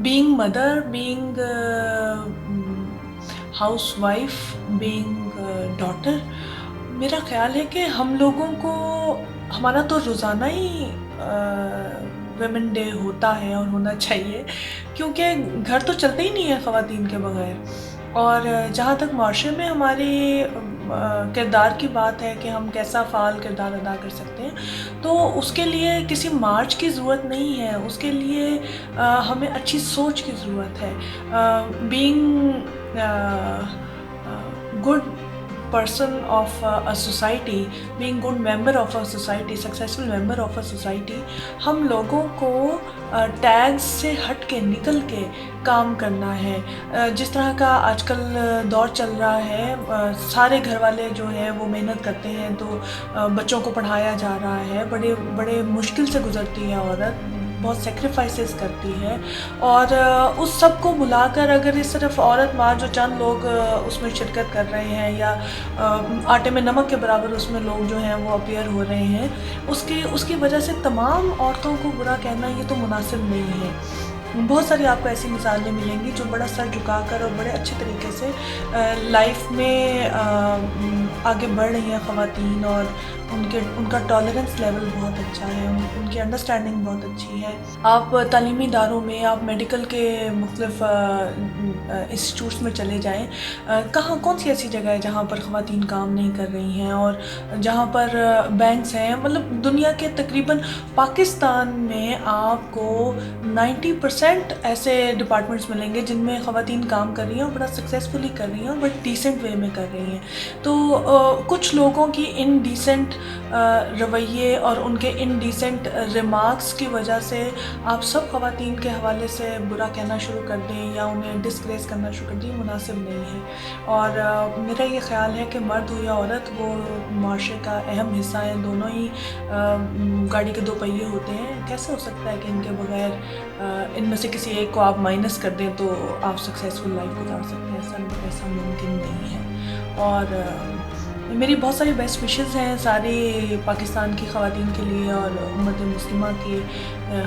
being mother, being house wife, being daughter, मेरा ख़्याल है कि हम लोगों को हमारा तो रोज़ाना ही वुमेन डे होता है और होना चाहिए, क्योंकि घर तो चलते ही नहीं है ख़वातीन के बग़ैर। और जहाँ तक माशरे में हमारे किरदार की बात है कि हम कैसा फ़ाल किरदार अदा कर सकते हैं, तो उसके लिए किसी मार्च की ज़रूरत नहीं है, उसके लिए हमें अच्छी सोच की ज़रूरत है। Being good person of a society, being good member of a society, successful member of a society, हम लोगों को टैग्स से हट के निकल के काम करना है। जिस तरह का आजकल दौर चल रहा है, सारे घर वाले जो हैं वो मेहनत करते हैं, तो बच्चों को पढ़ाया जा रहा है, बड़े बड़े मुश्किल से गुज़रती है औरत, बहुत सेक्रीफाइसेस करती है, और उस सब को बुलाकर अगर इस सिर्फ औरत माँ जो चंद लोग उसमें शिरकत कर रहे हैं, या आटे में नमक के बराबर उसमें लोग जो हैं वो अपीयर हो रहे हैं, उसकी वजह से तमाम औरतों को बुरा कहना ये तो मुनासिब नहीं है। बहुत सारी आपको ऐसी मिसालें मिलेंगी जो बड़ा सर झुकाकर और बड़े अच्छे तरीके से लाइफ में आगे बढ़ रही हैं ख़वातीन, और उनका टॉलरेंस लेवल बहुत अच्छा है, उनकी अंडरस्टैंडिंग बहुत अच्छी है। आप तालीमी इदारों में, आप मेडिकल के मुख्तलिफ इंस्टीट्यूट्स में चले जाएँ, कहाँ कौन सी ऐसी जगह है जहाँ पर ख़वातीन काम नहीं कर रही हैं, और जहाँ पर बैंक्स हैं, मतलब दुनिया के तकरीबन पाकिस्तान में आपको 90% ऐसे डिपार्टमेंट्स मिलेंगे जिनमें ख़वातीन काम कर रही हैं और बड़ा सक्सेसफुली कर रही हैं और बड़ी डिसेंट वे में कर रही हैं। तो कुछ लोगों की इनडिसेंट रवैये और उनके इनडिसेंट रिमार्क्स की वजह से आप सब ख़वातीन के हवाले से बुरा कहना शुरू कर दें या उन्हें डिस्ग्रेस करना शुरू कर दें, मुनासिब नहीं है। और मेरा ये ख़्याल है कि मर्द हो या औरत, वो माशरे का अहम हिस्सा हैं, दोनों ही गाड़ी के दो पहिए होते हैं। कैसे हो सकता है कि इनके बगैर इनमें से किसी एक को आप माइनस कर दें तो आप सक्सेसफुल लाइफ गुजार सकते हैं? ऐसा मुमकिन नहीं है। और मेरी बहुत सारी बेस्ट विशेज़ हैं सारी पाकिस्तान की ख़वातीन के लिए, और उम्मत मुस्लिमा के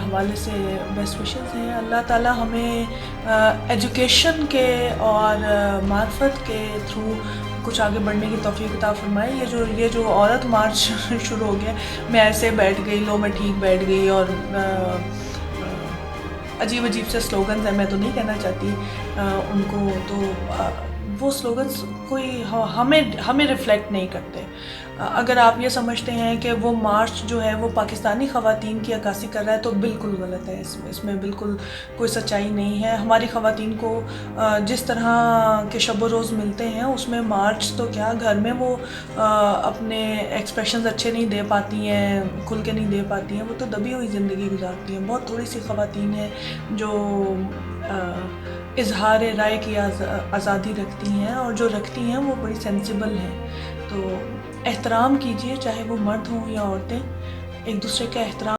हवाले से बेस्ट विशेज़ हैं। अल्लाह ताला हमें एजुकेशन के और मार्फत के थ्रू कुछ आगे बढ़ने की तौफ़ीक़ अता फ़रमाए। ये जो औरत मार्च शुरू हो गया, मैं ऐसे बैठ गई, लो मैं ठीक बैठ गई, और अजीब अजीब से स्लोगन्स हैं, मैं तो नहीं कहना चाहती उनको, तो वो स्लोगन्स कोई हमें रिफ़्लेक्ट नहीं करते। अगर आप ये समझते हैं कि वो मार्च जो है वो पाकिस्तानी ख़वातीन की अक्कासी कर रहा है, तो बिल्कुल गलत है। इसमें बिल्कुल कोई सच्चाई नहीं है। हमारी ख़वातीन को जिस तरह के शब व रोज़ मिलते हैं, उसमें मार्च तो क्या, घर में वो अपने एक्सप्रेशंस अच्छे नहीं दे पाती हैं, खुल के नहीं दे पाती हैं, वो तो दबी हुई ज़िंदगी गुजारती हैं। बहुत थोड़ी सी ख़वातीन हैं जो इज़हार राय की आज़ादी रखती हैं, और जो रखती हैं वो बड़ी सेंसिबल हैं। तो एहतराम कीजिए, चाहे वो मर्द हों या औरतें, एक दूसरे का एहतराम